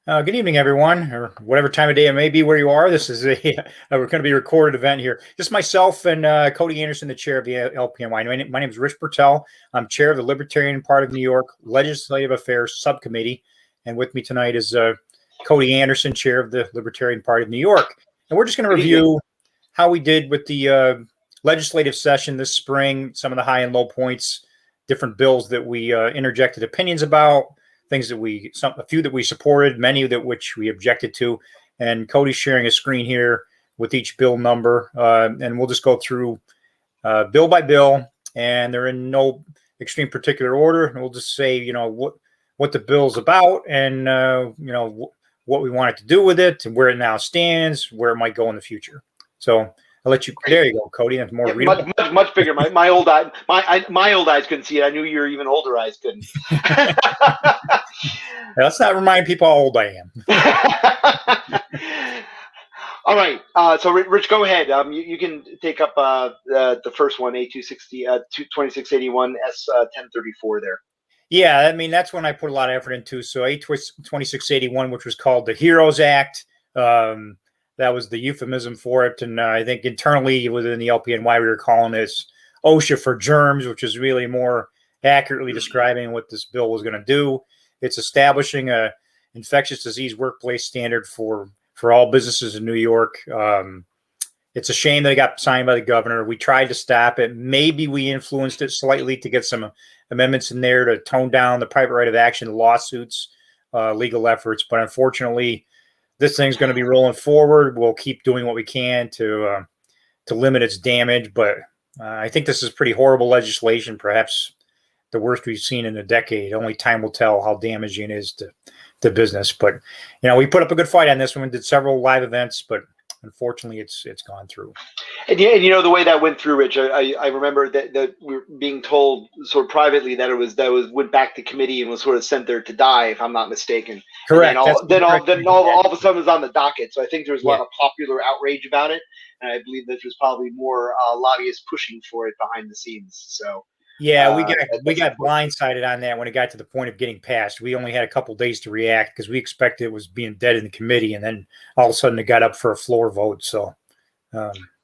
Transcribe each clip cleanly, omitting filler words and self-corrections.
Good evening, everyone, or whatever time of day it may be where you are. This is we're going to be a recorded event here. Just myself and Cody Anderson, the chair of the LPNY. My name is Rich Purtell. I'm chair of the Libertarian Party of New York Legislative Affairs Subcommittee. And with me tonight is Cody Anderson, chair of the Libertarian Party of New York. And we're just going to review how we did with the legislative session this spring, some of the high and low points, different bills that we interjected opinions about, things that a few that we supported, many that which we objected to. And Cody's sharing a screen here with each bill number. And we'll just go through bill by bill, and they're in no extreme particular order. And we'll just say, what the bill's about and, what we want it to do with it and where it now stands, where it might go in the future. So I'll let you, there you go, Cody. That's more readable. Much bigger. My old eyes couldn't see it. I knew your even older eyes couldn't. Let's not remind people how old I am. All right. So Rich, go ahead. You can take up the first one, A260, 2681 S1034 there. Yeah, I mean, that's one I put a lot of effort into. So A2681, which was called the HEROES Act, that was the euphemism for it. And I think internally within the LPNY, we were calling this OSHA for germs, which is really more accurately describing what this bill was going to do. It's establishing a infectious disease workplace standard for all businesses in New York. It's a shame that it got signed by the governor. We tried to stop it. Maybe we influenced it slightly to get some amendments in there to tone down the private right of action lawsuits, legal efforts. But unfortunately, this thing's going to be rolling forward. We'll keep doing what we can to limit its damage. But I think this is pretty horrible legislation, perhaps the worst we've seen in a decade. Only time will tell how damaging it is to business. But, we put up a good fight on this one. We did several live events, but unfortunately, it's gone through. And the way that went through, Rich, I remember that we were being told sort of privately that it went back to committee and was sort of sent there to die, if I'm not mistaken. Correct. Then all of a sudden it was on the docket. So I think there was a lot of popular outrage about it, and I believe that there's probably more lobbyists pushing for it behind the scenes. So. Yeah, we got blindsided on that when it got to the point of getting passed. We only had a couple days to react because we expected it was being dead in the committee, and then all of a sudden it got up for a floor vote. So,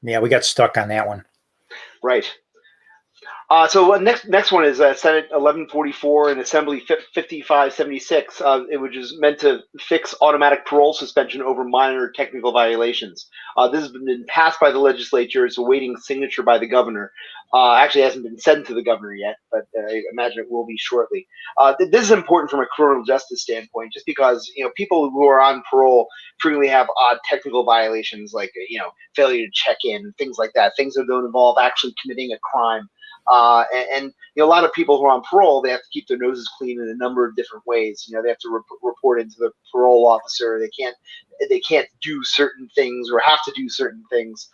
we got stuck on that one. Right. So next one is Senate 1144 and Assembly 5576, which is meant to fix automatic parole suspension over minor technical violations. This has been passed by the legislature. It's awaiting signature by the governor. Actually, it hasn't been sent to the governor yet, but I imagine it will be shortly. This is important from a criminal justice standpoint, just because people who are on parole frequently have odd technical violations, like failure to check in, things like that, things that don't involve actually committing a crime. And a lot of people who are on parole, they have to keep their noses clean in a number of different ways. They have to report into the parole officer. They can't do certain things or have to do certain things.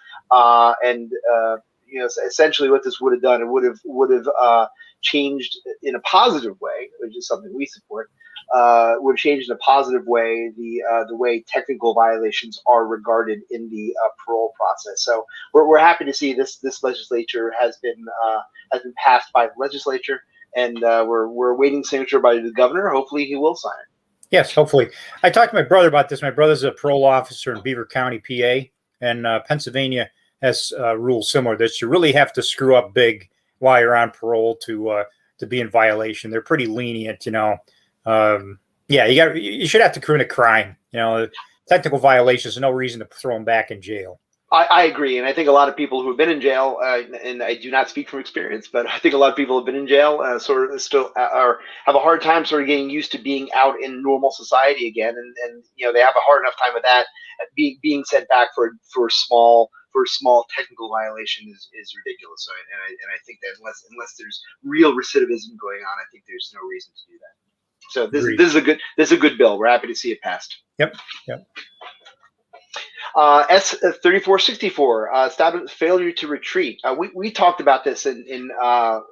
Essentially what this would have done, it would have changed in a positive way, which is something we support. Would have changed in a positive way the way technical violations are regarded in the parole process. So we're happy to see this legislature has been passed by the legislature, and we're awaiting signature by the governor. Hopefully he will sign it. Yes, hopefully. I talked to my brother about this. My brother's a parole officer in Beaver County, PA, and Pennsylvania has rules similar that you really have to screw up big while you're on parole to be in violation. They're pretty lenient, you should have to commit a crime. Technical violations, no reason to throw them back in jail. I agree, and I think a lot of people who have been in jail, and I do not speak from experience, but I think a lot of people have been in jail, sort of still have a hard time sort of getting used to being out in normal society again, and they have a hard enough time with that. Being sent back for small technical violation is ridiculous. So, and I think that unless there's real recidivism going on, I think there's no reason to do that. So this is a good bill. We're happy to see it passed. Yep. S3464, failure to retreat. We talked about this in a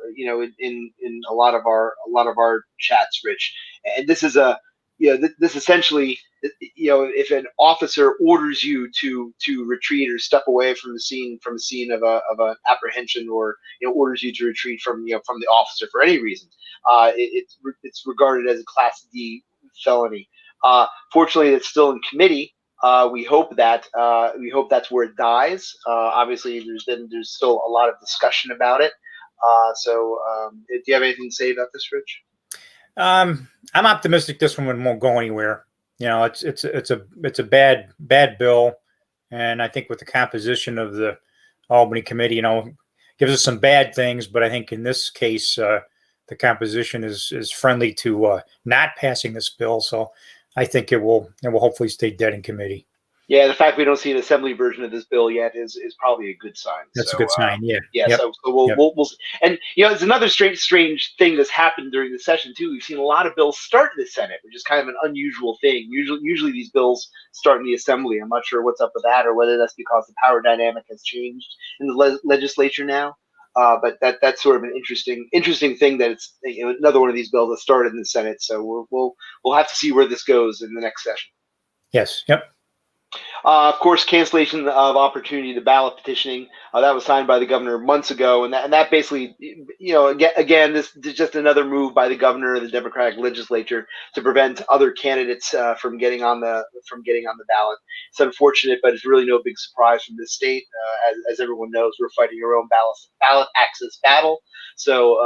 lot of our chats, Rich. And this is this essentially, if an officer orders you to retreat or step away from the scene of an apprehension, or orders you to retreat from the officer for any reason, it's regarded as a Class D felony. Fortunately, it's still in committee. We hope that's where it dies. Obviously, there's still a lot of discussion about it. Do you have anything to say about this, Rich? I'm optimistic this one won't go anywhere. It's a bad bill, and I think with the composition of the Albany committee, gives us some bad things, but I think in this case, the composition is friendly to not passing this bill. So I think it will hopefully stay dead in committee. Yeah, the fact we don't see an assembly version of this bill yet is probably a good sign. That's a good sign. Yeah. Yeah. Yep. So we'll and it's another strange thing that's happened during the session too. We've seen a lot of bills start in the Senate, which is kind of an unusual thing. Usually these bills start in the assembly. I'm not sure what's up with that, or whether that's because the power dynamic has changed in the legislature now. But that's sort of an interesting thing that it's another one of these bills that started in the Senate. So we'll have to see where this goes in the next session. Yes. Yep. Of course, cancellation of opportunity to ballot petitioning that was signed by the governor months ago, and that basically, again, this is just another move by the governor of the Democratic legislature to prevent other candidates from getting on the ballot. It's unfortunate, but it's really no big surprise from this state. As everyone knows, we're fighting our own ballot access battle. So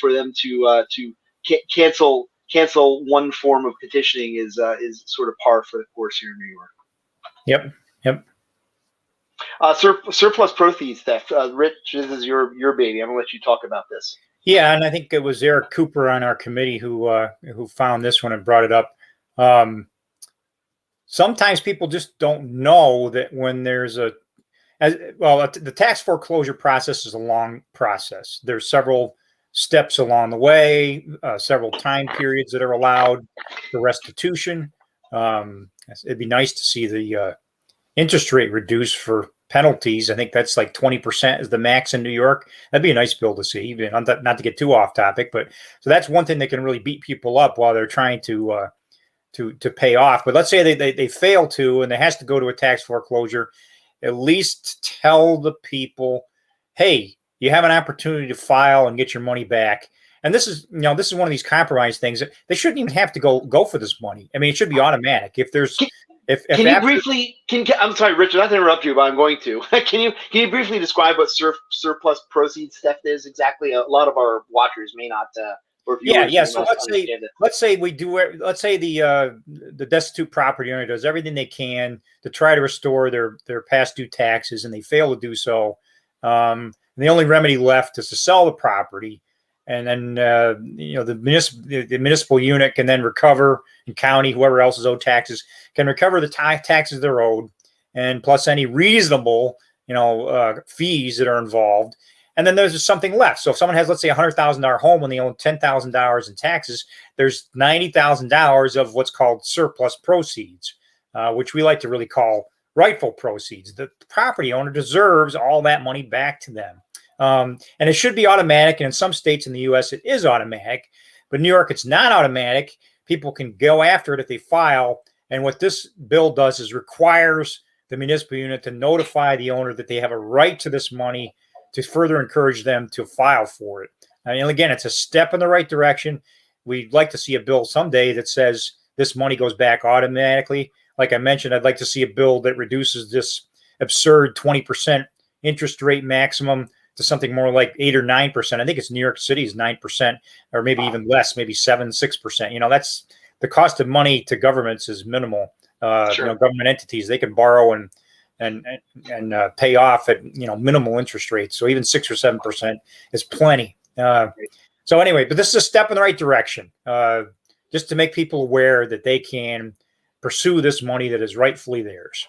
for them to cancel one form of petitioning is sort of par for the course here in New York. Yep. Surplus proceeds theft. Rich, this is your baby. I'm gonna let you talk about this. Yeah, and I think it was Eric Cooper on our committee who found this one and brought it up. Sometimes people just don't know that when there's the tax foreclosure process is a long process. There's several steps along the way, several time periods that are allowed for restitution. It'd be nice to see the interest rate reduced for penalties. I think that's like 20% is the max in New York. That'd be a nice bill to see, even not to get too off topic, but so that's one thing that can really beat people up while they're trying to pay off. But let's say they fail to, and it has to go to a tax foreclosure. At least tell the people, hey, you have an opportunity to file and get your money back. And this is one of these compromise things that they shouldn't even have to go for this money. I mean, it should be automatic. I'm sorry, Richard, not to interrupt you, but I'm going to. Can you briefly describe what surplus proceeds theft is exactly? A lot of our watchers may not. Yeah. So let's say the destitute property owner does everything they can to try to restore their past due taxes, and they fail to do so. And the only remedy left is to sell the property. And then, the municipal unit can then recover, and county, whoever else is owed taxes, can recover the taxes they're owed, and plus any reasonable, fees that are involved. And then there's just something left. So if someone has, let's say, $100,000 home and they own $10,000 in taxes, there's $90,000 of what's called surplus proceeds, which we like to really call rightful proceeds. The property owner deserves all that money back to them. And it should be automatic. And in some states in the U.S., it is automatic. But in New York, it's not automatic. People can go after it if they file. And what this bill does is requires the municipal unit to notify the owner that they have a right to this money to further encourage them to file for it. And again, it's a step in the right direction. We'd like to see a bill someday that says this money goes back automatically. Like I mentioned, I'd like to see a bill that reduces this absurd 20% interest rate maximum to something more like 8 or 9%. I think it's New York City's 9%, or maybe even less, maybe 7-6%. That's the cost of money to governments is minimal. Sure. Government entities, they can borrow and pay off at minimal interest rates. So even 6 or 7% is plenty. So anyway, but this is a step in the right direction, just to make people aware that they can pursue this money that is rightfully theirs.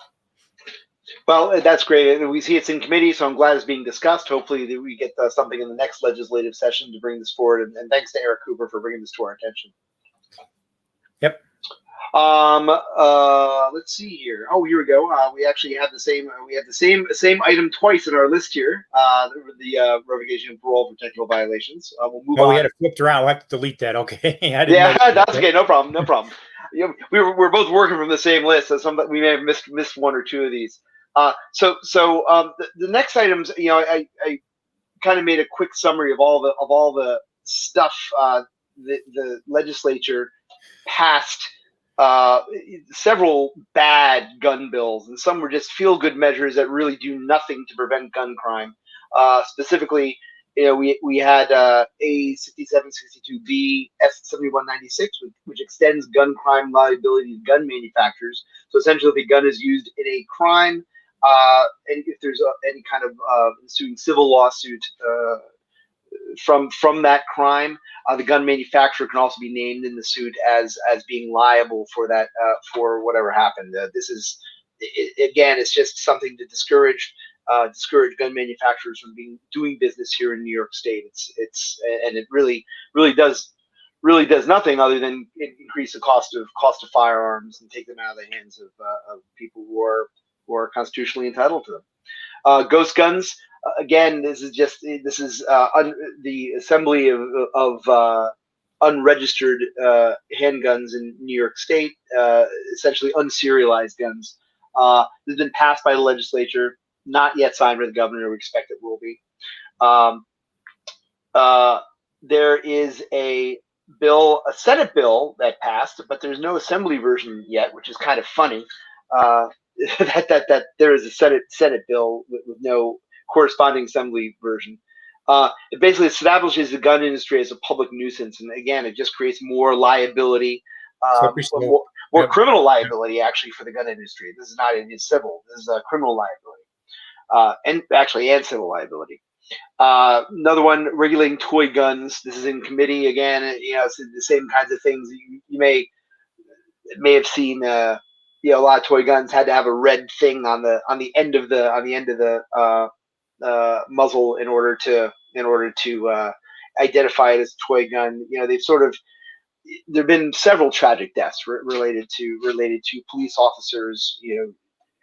Well, that's great. We see it's in committee, so I'm glad it's being discussed. Hopefully that we get something in the next legislative session to bring this forward. And thanks to Eric Cooper for bringing this to our attention. Yep. Let's see here. Oh, here we go. We actually have the same item twice in our list here. The revocation of parole for technical violations. We'll move on. We had it flipped around. We'll have to delete that. Okay. That's okay. No problem. We're both working from the same list, so we may have missed one or two of these. So the next items, I kind of made a quick summary of all the stuff the legislature passed several bad gun bills, and some were just feel-good measures that really do nothing to prevent gun crime. Specifically, we had A6762B S7196, which extends gun crime liability to gun manufacturers. So essentially, if a gun is used in a crime, and if there's any kind of ensuing civil lawsuit from that crime, the gun manufacturer can also be named in the suit as being liable for that for whatever happened. Again, it's just something to discourage gun manufacturers from doing business here in New York State. And it really does nothing other than increase the cost of firearms and take them out of the hands of people who are constitutionally entitled to them. Ghost guns. Again, this is the assembly of unregistered handguns in New York State, essentially unserialized guns. This has been passed by the legislature, not yet signed by the governor. We expect it will be. There is a Senate bill that passed, but there's no assembly version yet, which is kind of funny. That there is a Senate bill with no corresponding assembly version. It basically establishes the gun industry as a public nuisance, and again, it just creates more liability, more criminal liability actually for the gun industry. This is not civil; this is a criminal liability, and civil liability. Another one, regulating toy guns. This is in committee again. It's the same kinds of things you may have seen. A lot of toy guns had to have a red thing on the end of the muzzle in order to identify it as a toy gun. There've been several tragic deaths related to police officers,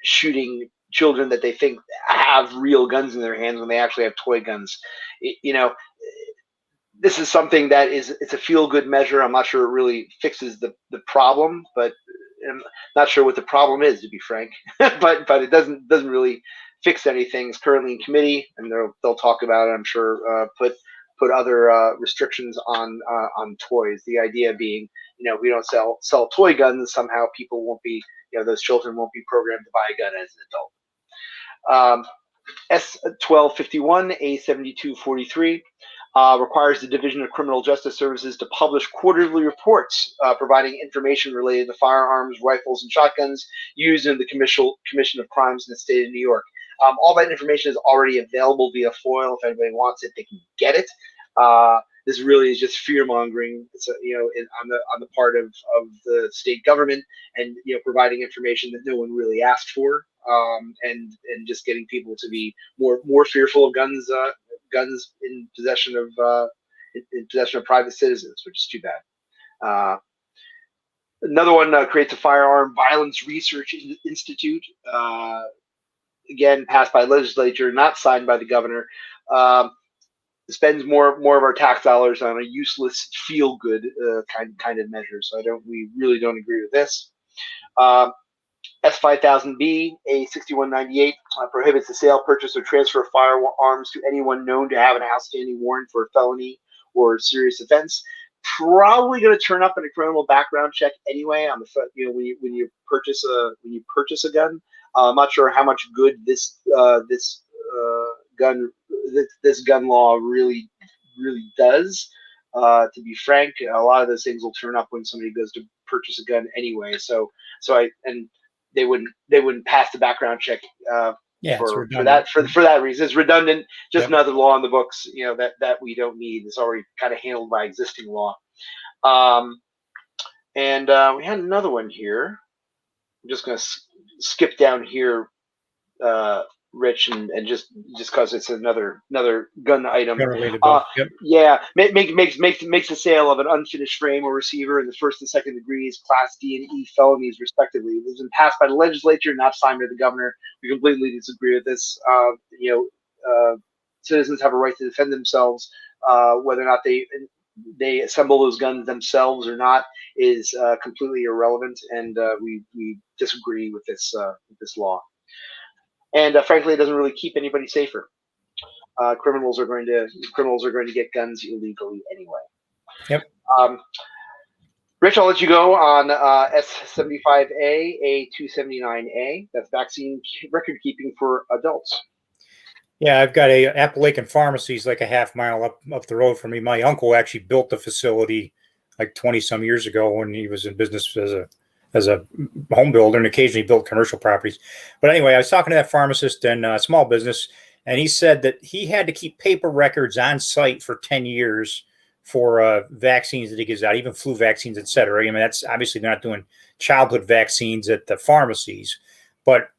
shooting children that they think have real guns in their hands when they actually have toy guns. This is something that it's a feel-good measure. I'm not sure it really fixes the problem, but I'm not sure what the problem is, to be frank. but it doesn't really fix anything. It's currently in committee, and they'll talk about it, I'm sure. Put other restrictions on toys. The idea being, we don't sell toy guns. Somehow people won't be, those children won't be programmed to buy a gun as an adult. S1251 A7243 requires the Division of Criminal Justice Services to publish quarterly reports providing information related to firearms, rifles, and shotguns used in the commission of crimes in the state of New York. All that information is already available via FOIL. If anybody wants it, they can get it. This really is just fear mongering. It's on the part of the state government, and providing information that no one really asked for, and just getting people to be more fearful of guns in possession of private citizens, which is too bad. Another one creates a Firearm Violence Research Institute. Again, passed by legislature, not signed by the governor. Spends more of our tax dollars on a useless feel-good kind of measure. So we really don't agree with this. S5000B A6198 prohibits the sale, purchase, or transfer of firearms to anyone known to have an outstanding warrant for a felony or serious offense. Probably going to turn up in a criminal background check anyway. On the when you purchase a gun. I'm not sure how much good this gun law really does. To be frank, a lot of those things will turn up when somebody goes to purchase a gun anyway. They wouldn't pass the background check for that reason. It's redundant. Just another law in the books, that we don't need. It's already kind of handled by existing law. And we had another one here. I'm just going to skip down here, Rich, and just because it's another gun item. Yeah, makes the sale of an unfinished frame or receiver in the first and second degrees, Class D and E felonies, respectively. It has been passed by the legislature, not signed by the governor. We completely disagree with this. Citizens have a right to defend themselves. Whether or not they assemble those guns themselves or not is completely irrelevant, and we disagree with this law. And frankly, it doesn't really keep anybody safer. Criminals are going to get guns illegally anyway. Yep. Rich, I'll let you go on S75A, A279A. That's vaccine record keeping for adults. Yeah, I've got a Appalachian Pharmacies like a half mile up the road from me. My uncle actually built the facility like 20 some years ago when he was in business as a home builder and occasionally built commercial properties. But anyway, I was talking to that pharmacist in a small business, and he said that he had to keep paper records on site for 10 years for vaccines that he gives out, even flu vaccines, et cetera. I mean, that's obviously they're not doing childhood vaccines at the pharmacies, but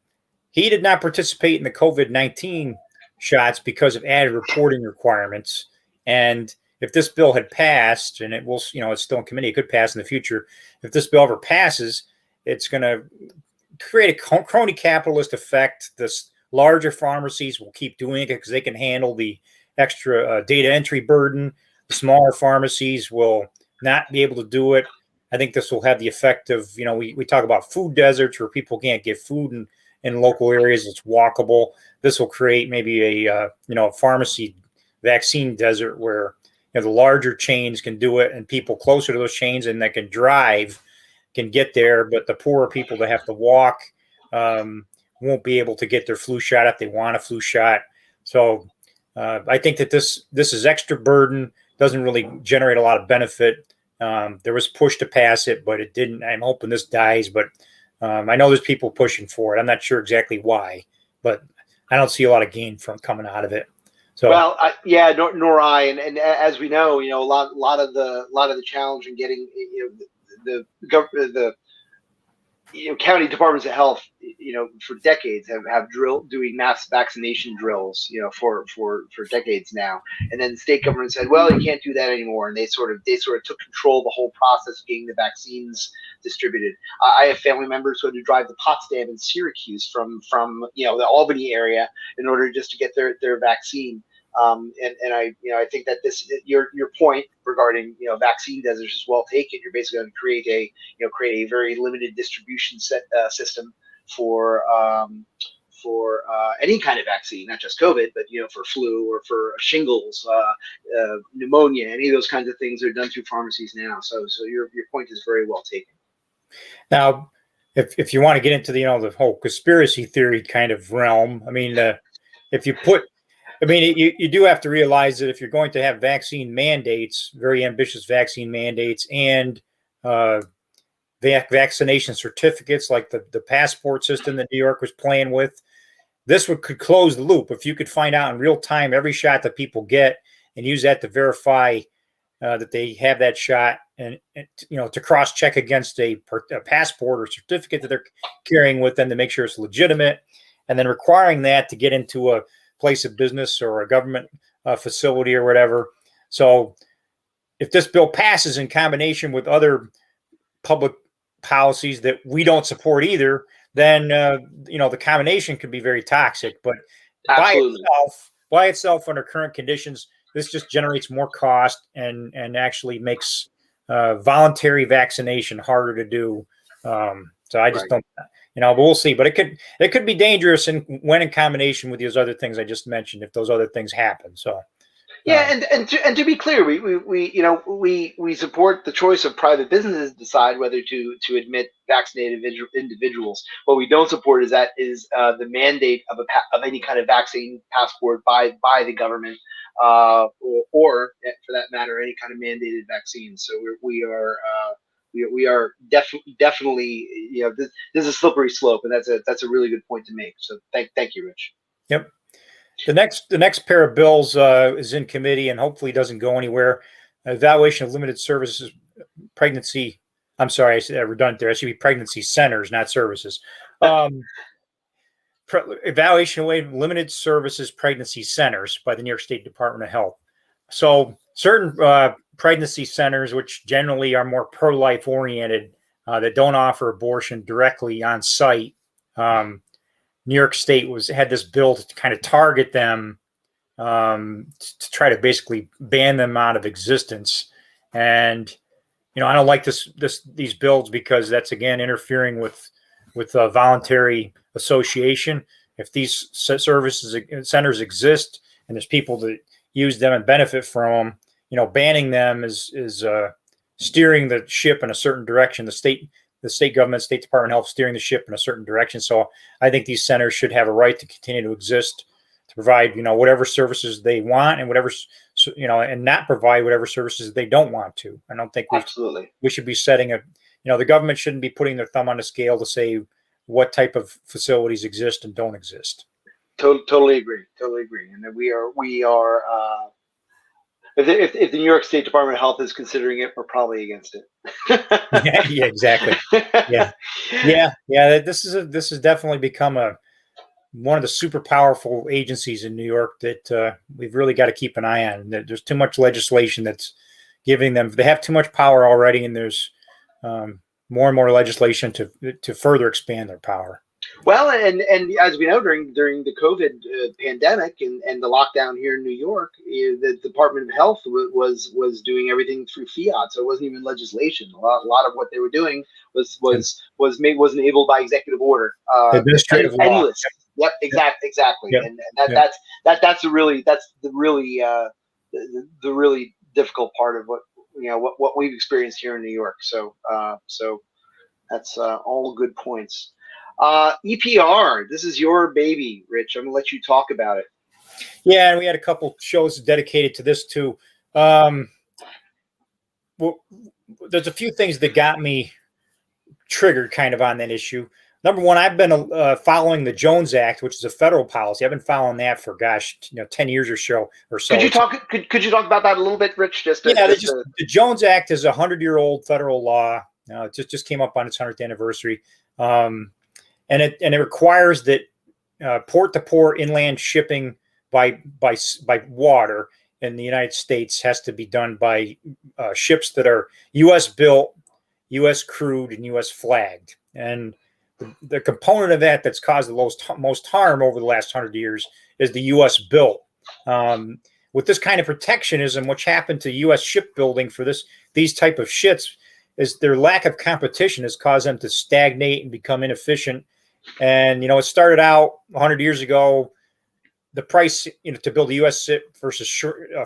he did not participate in the COVID-19 shots because of added reporting requirements. And if this bill had passed, and it will, it's still in committee, it could pass in the future. If this bill ever passes, it's going to create a crony capitalist effect. This larger pharmacies will keep doing it because they can handle the extra data entry burden. The smaller pharmacies will not be able to do it. I think this will have the effect of, we talk about food deserts where people can't get food in local areas. It's walkable. This will create maybe a pharmacy vaccine desert where the larger chains can do it, and people closer to those chains and that can drive can get there, but the poorer people that have to walk won't be able to get their flu shot if they want a flu shot. So I think that this is extra burden, doesn't really generate a lot of benefit. There was push to pass it, but it didn't. I'm hoping this dies, but I know there's people pushing for it. I'm not sure exactly why, but I don't see a lot of gain from coming out of it. So, well, nor I. And as we know, a lot of the challenge in getting the county departments of health, for decades have doing mass vaccination drills, for decades now. And then the state government said, well, you can't do that anymore. And they sort of took control of the whole process of getting the vaccines distributed. I have family members who had to drive to Potsdam and Syracuse from the Albany area in order just to get their vaccine. And I think that your point regarding vaccine deserts is well taken. You're basically going to create a very limited distribution system for any kind of vaccine, not just COVID, but for flu or for shingles, pneumonia, any of those kinds of things are done through pharmacies now. So your point is very well taken. Now, if you want to get into the whole conspiracy theory kind of realm, I mean, if you put you do have to realize that if you're going to have vaccine mandates, very ambitious vaccine mandates, and vaccination certificates like the passport system that New York was playing with, this could close the loop. If you could find out in real time every shot that people get and use that to verify that they have that shot, and to cross check against a passport or certificate that they're carrying with them to make sure it's legitimate, and then requiring that to get into a place of business or a government facility or whatever. So if this bill passes in combination with other public policies that we don't support either, then the combination could be very toxic. But by itself under current conditions, this just generates more cost and actually makes voluntary vaccination harder to do. So I just don't. But we'll see. But it could be dangerous when in combination with those other things I just mentioned, if those other things happen. So yeah, and to be clear, we support the choice of private businesses to decide whether to admit vaccinated individuals. What we don't support is the mandate of any kind of vaccine passport by the government, or for that matter, any kind of mandated vaccine. So we are definitely this is a slippery slope, and that's a really good point to make. So thank you, Rich. Yep. The next pair of bills is in committee and hopefully doesn't go anywhere. Evaluation of limited services pregnancy. I'm sorry, I said redundant there. It should be pregnancy centers, not services. Evaluation of limited services pregnancy centers by the New York State Department of Health. So certain pregnancy centers, which generally are more pro-life oriented, that don't offer abortion directly on site. New York State had this bill to kind of target them, to try to basically ban them out of existence. And I don't like these bills because that's again interfering with voluntary association. If these services centers exist and there's people that use them and benefit from them, banning them is steering the ship in a certain direction. The state government, State Department of Health steering the ship in a certain direction. So I think these centers should have a right to continue to exist, to provide, whatever services they want and whatever, and not provide whatever services they don't want to. I don't think we should be setting the government shouldn't be putting their thumb on the scale to say what type of facilities exist and don't exist. Totally agree. And that we are, if the New York State Department of Health is considering it, we're probably against it. Yeah, exactly. Yeah. This has definitely become one of the super powerful agencies in New York that we've really got to keep an eye on. There's too much legislation that's giving them. They have too much power already, and there's more and more legislation to further expand their power. Well, and as we know, during the COVID pandemic and the lockdown here in New York, the Department of Health was doing everything through fiat, so it wasn't even legislation. A lot of what they were doing was enabled by executive order, administrative law. Endless. Yep, exactly. Yep. And that's the really difficult part of what we've experienced here in New York. So that's all good points. EPR, this is your baby, Rich. I'm gonna let you talk about it. Yeah, and we had a couple shows dedicated to this too. Well, there's a few things that got me triggered kind of on that issue. Number one, I've been following the Jones Act, which is a federal policy. I've been following that for 10 years or so. Could you talk about that a little bit, Rich? The Jones Act is a 100-year-old federal law. It just came up on its 100th anniversary. And it requires that port-to-port inland shipping by water in the United States has to be done by ships that are U.S. built, U.S. crewed, and U.S. flagged. And the component of that that's caused the most harm over the last 100 years is the U.S. built. With this kind of protectionism, which happened to U.S. shipbuilding for these type of ships is their lack of competition has caused them to stagnate and become inefficient. And, it started out 100 years ago, the price, to build a U.S. ship versus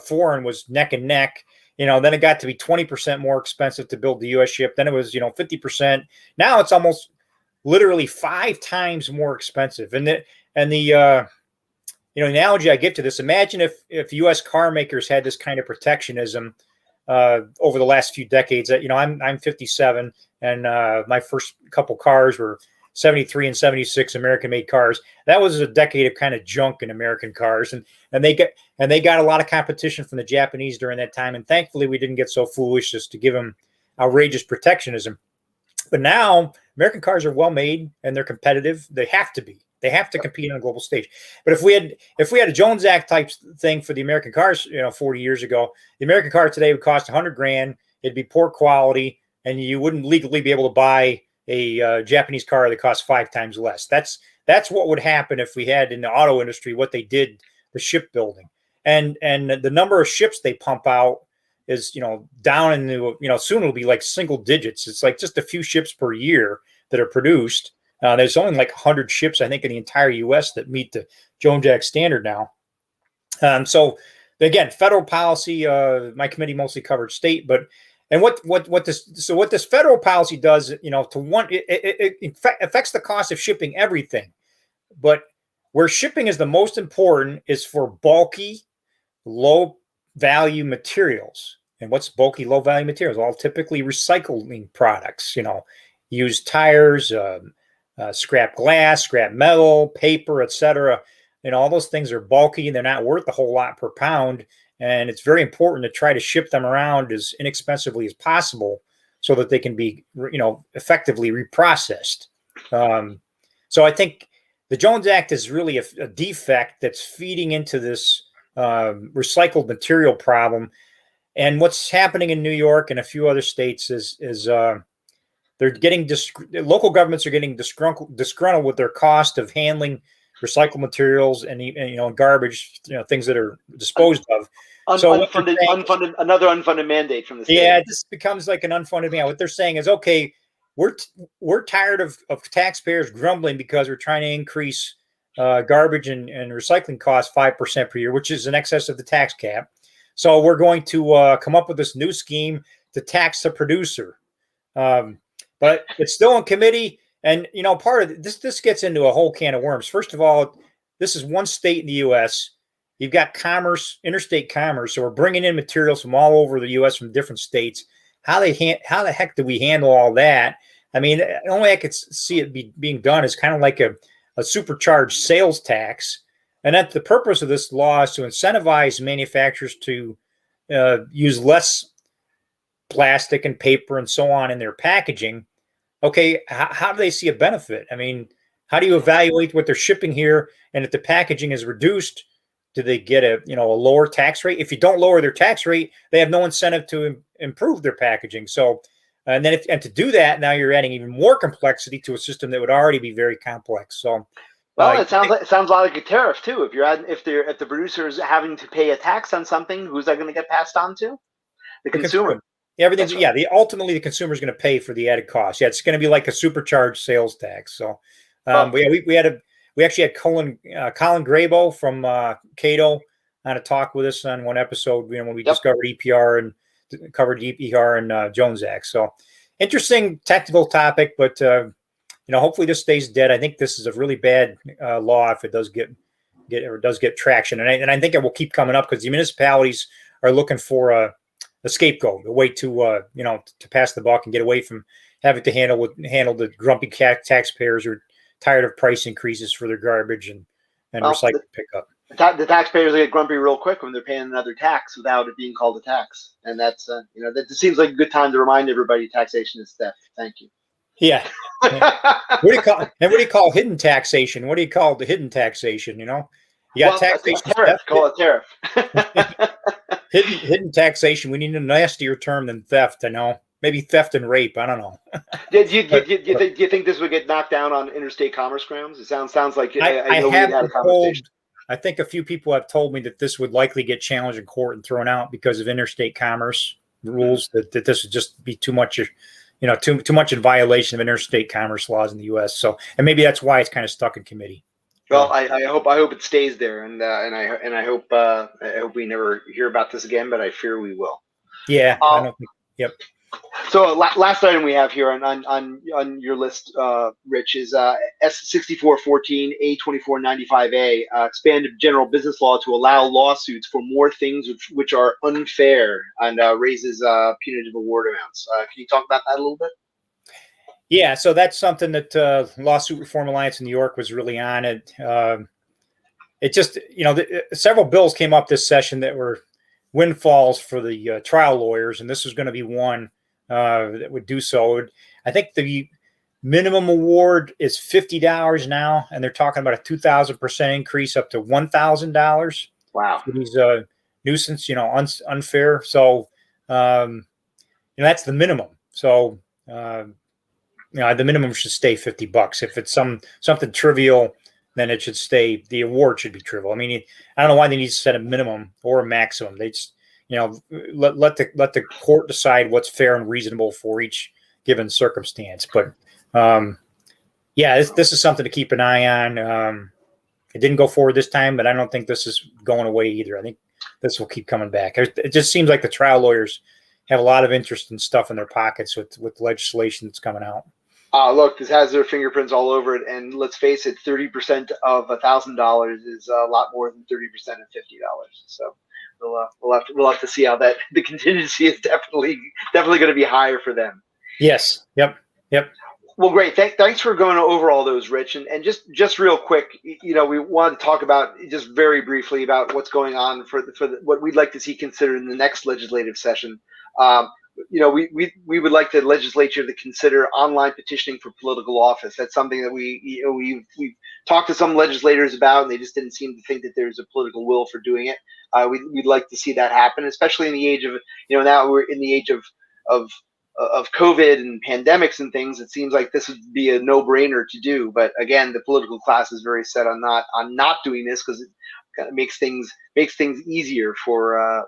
foreign was neck and neck. Then it got to be 20% more expensive to build the U.S. ship. Then it was, 50%. Now it's almost literally 5 times more expensive. And the analogy I give to this, imagine if U.S. car makers had this kind of protectionism over the last few decades. I'm 57, and my first couple cars were 73 and 76 American-made cars. That was a decade of kind of junk in American cars, and they got a lot of competition from the Japanese during that time. And thankfully, we didn't get so foolish as to give them outrageous protectionism. But now American cars are well made and they're competitive. They have to be. They have to compete on a global stage. But if we had a Jones Act type thing for the American cars, 40 years ago, the American car today would cost $100,000. It'd be poor quality, and you wouldn't legally be able to buy a Japanese car that costs 5 times less. That's what would happen if we had in the auto industry what they did the shipbuilding, and the number of ships they pump out is down in the soon it'll be like single digits. It's like just a few ships per year that are produced. There's only like 100 ships, I think, in the entire U.S. that meet the Jones Act standard now. So again, federal policy. My committee mostly covered state, but what this federal policy does, it affects the cost of shipping everything. But where shipping is the most important is for bulky, low value materials. And what's bulky, low value materials? All typically recycling products. Used tires. Scrap glass, scrap metal, paper, etc. All those things are bulky and they're not worth a whole lot per pound. And it's very important to try to ship them around as inexpensively as possible so that they can be, effectively reprocessed. So I think the Jones Act is really a defect that's feeding into this recycled material problem. And what's happening in New York and a few other states is they're getting local governments are getting disgruntled with their cost of handling recycled materials and garbage, things that are disposed of. Another unfunded mandate from the state. Yeah, this becomes like an unfunded mandate. What they're saying is, okay, we're tired of taxpayers grumbling because we're trying to increase garbage and recycling costs 5% per year, which is in excess of the tax cap. So we're going to come up with this new scheme to tax the producer. But it's still in committee. And, part of this gets into a whole can of worms. First of all, this is one state in the U.S. You've got commerce, interstate commerce. So we're bringing in materials from all over the U.S. from different states. How the heck do we handle all that? I mean, the only way I could see it being done is kind of like a supercharged sales tax. And that the purpose of this law is to incentivize manufacturers to use less plastic and paper and so on in their packaging. Okay, how do they see a benefit? I mean, how do you evaluate what they're shipping here? And if the packaging is reduced, do they get a lower tax rate? If you don't lower their tax rate, they have no incentive to improve their packaging. So, and to do that, now you're adding even more complexity to a system that would already be very complex. So, well, it sounds a lot like a tariff too. If the producer is having to pay a tax on something, who's that going to get passed on to? The consumer. Everything's ultimately the consumer is going to pay for the added cost. Yeah, it's going to be like a supercharged sales tax. So, we actually had Colin Grabo from Cato on a talk with us on one episode. When we discovered EPR and covered EPR and Jones Act. So, interesting technical topic, but hopefully this stays dead. I think this is a really bad law if it does get traction, and I think it will keep coming up because the municipalities are looking for a scapegoat, a way to to pass the buck and get away from having to handle the grumpy taxpayers who are tired of price increases for their garbage and recycling pickup. The taxpayers get grumpy real quick when they're paying another tax without it being called a tax, and that's that seems like a good time to remind everybody taxation is theft. Thank you. Yeah. What do you call hidden taxation? What do you call the hidden taxation? You got taxation. Call it tariff. Hidden taxation. We need a nastier term than theft. I know. Maybe theft and rape. I don't know. Do you think this would get knocked down on interstate commerce grounds? It sounds like I have been told. I think a few people have told me that this would likely get challenged in court and thrown out because of interstate commerce rules. That this would just be too much. Too much in violation of interstate commerce laws in the U.S. So, and maybe that's why it's kind of stuck in committee. Well, I hope it stays there, and I hope we never hear about this again. But I fear we will. Yeah, I don't think. Yep. So last item we have here on your list, Rich, is S6414 A2495A, expanded general business law to allow lawsuits for more things which are unfair and raises punitive award amounts. Can you talk about that a little bit? Yeah, so that's something that Lawsuit Reform Alliance in New York was really on it. It just, several bills came up this session that were windfalls for the trial lawyers, and this was going to be one that would do so. I think the minimum award is $50 now, and they're talking about a 2,000% increase up to $1,000. Wow. For these nuisance, unfair. So, that's the minimum. So, the minimum should stay $50. If it's something trivial, then it should stay. The award should be trivial. I mean, I don't know why they need to set a minimum or a maximum. They just, let the court decide what's fair and reasonable for each given circumstance. But this is something to keep an eye on. It didn't go forward this time, but I don't think this is going away either. I think this will keep coming back. It just seems like the trial lawyers have a lot of interest in stuff in their pockets with legislation that's coming out. Look, this has their fingerprints all over it, and let's face it, 30% of $1,000 is a lot more than 30% of $50. So we'll have to see how that the contingency is definitely going to be higher for them. Yes. Yep. Well, great. Thanks for going over all those, Rich. And just real quick, we wanted to talk about just very briefly about what's going on for what we'd like to see considered in the next legislative session. We would like the legislature to consider online petitioning for political office. That's something that we've talked to some legislators about, and they just didn't seem to think that there's a political will for doing it. We'd like to see that happen, especially in the age of, now we're in the age of COVID and pandemics and things. It seems like this would be a no-brainer to do. But again, the political class is very set on not doing this because it kind of makes things easier for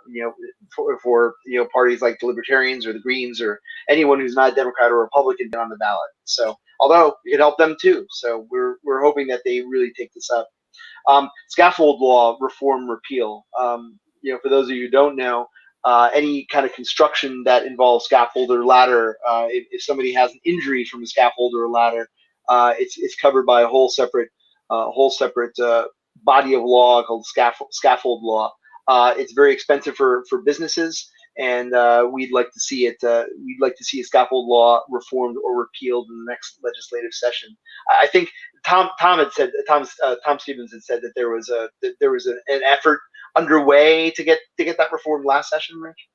parties like the Libertarians or the Greens or anyone who's not a Democrat or Republican on the ballot. So although it could help them too. So we're hoping that they really take this up. Scaffold law reform repeal. For those of you who don't know, any kind of construction that involves scaffold or ladder. If somebody has an injury from a scaffold or a ladder, it's covered by a whole separate body of law called scaffold law. It's very expensive for businesses, and we'd like to see it. We'd like to see a scaffold law reformed or repealed in the next legislative session. I think Tom Stevens had said that there was an effort underway to get that reformed last session, Rich.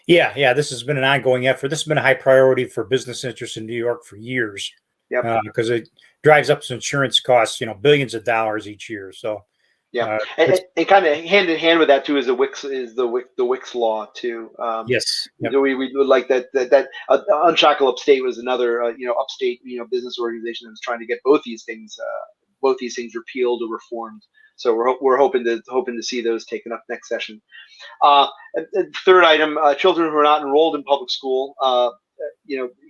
Yeah. This has been an ongoing effort. This has been a high priority for business interests in New York for years. Because it drives up some insurance costs, billions of dollars each year. So and kind of hand in hand with that too is the Wicks law too. Yes, we would like that Unshackle Upstate was another upstate business organization that was trying to get both these things repealed or reformed. So we're hoping to see those taken up next session. Third item: children who are not enrolled in public school.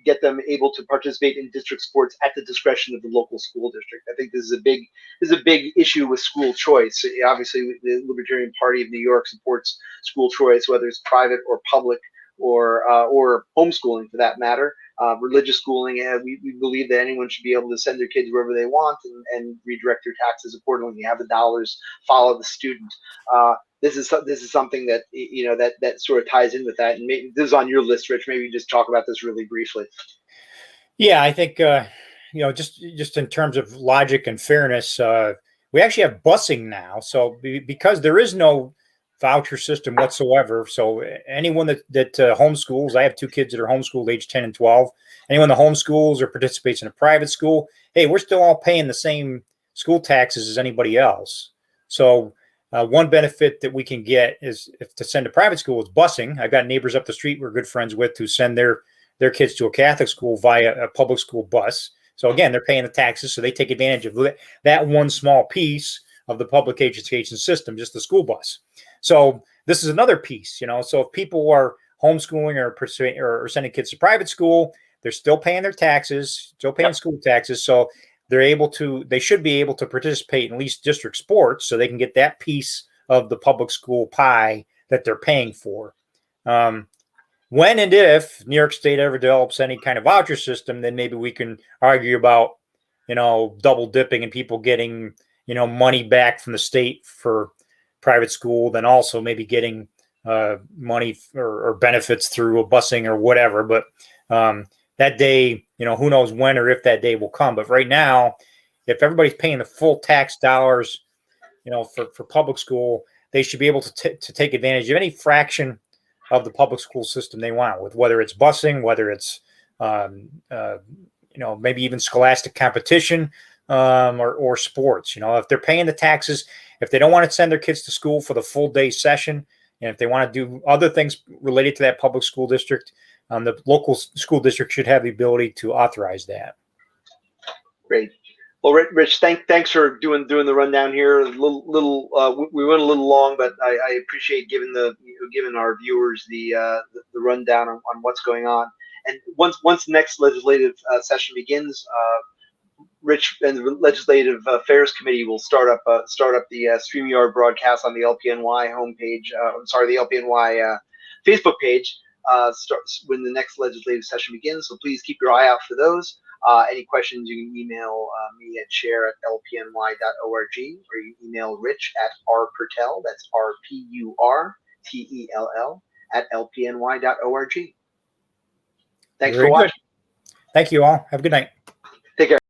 Get them able to participate in district sports at the discretion of the local school district. I think this is a big issue with school choice. Obviously, the Libertarian Party of New York supports school choice, whether it's private or public or homeschooling for that matter. Religious schooling, we believe that anyone should be able to send their kids wherever they want and redirect their taxes accordingly. Have the dollars follow the student. This is something that that sort of ties in with that. And maybe this is on your list, Rich. Maybe just talk about this really briefly. Yeah, I think just in terms of logic and fairness, we actually have busing now. So because there is no voucher system whatsoever, so anyone that homeschools, I have two kids that are homeschooled, age 10 and 12. Anyone that homeschools or participates in a private school, hey, we're still all paying the same school taxes as anybody else. So one benefit that we can get is if to send to private school is busing. I've got neighbors up the street we're good friends with who send their kids to a Catholic school via a public school bus. So again, they're paying the taxes, so they take advantage of that one small piece of the public education system, just the school bus. So this is another piece, So if people are homeschooling or sending kids to private school, they're still paying their taxes, still paying school taxes. So they should be able to participate in at least district sports, so they can get that piece of the public school pie that they're paying for. When and if New York State ever develops any kind of voucher system, then maybe we can argue about, double dipping and people getting, money back from the state for private school, then also maybe getting money or benefits through a busing or whatever. But that day, who knows when or if that day will come. But right now, if everybody's paying the full tax dollars, for public school, they should be able to take advantage of any fraction of the public school system they want, with whether it's busing, whether it's maybe even scholastic competition or sports. If they're paying the taxes, if they don't want to send their kids to school for the full day session, and if they want to do other things related to that public school district, the local school district should have the ability to authorize that. Great. Well, Rich, thanks for doing the rundown here. We went a little long, but I appreciate giving our viewers the rundown on what's going on. And once the next legislative session begins, Rich and the Legislative Affairs Committee will start up the StreamYard broadcast on the LPNY homepage. The LPNY Facebook page starts when the next legislative session begins. So please keep your eye out for those. Any questions, you can email me at chair@lpny.org, or you can email Rich at rpurtell, that's RPURTELL, @lpny.org. Thanks for watching. Thank you all. Have a good night. Take care.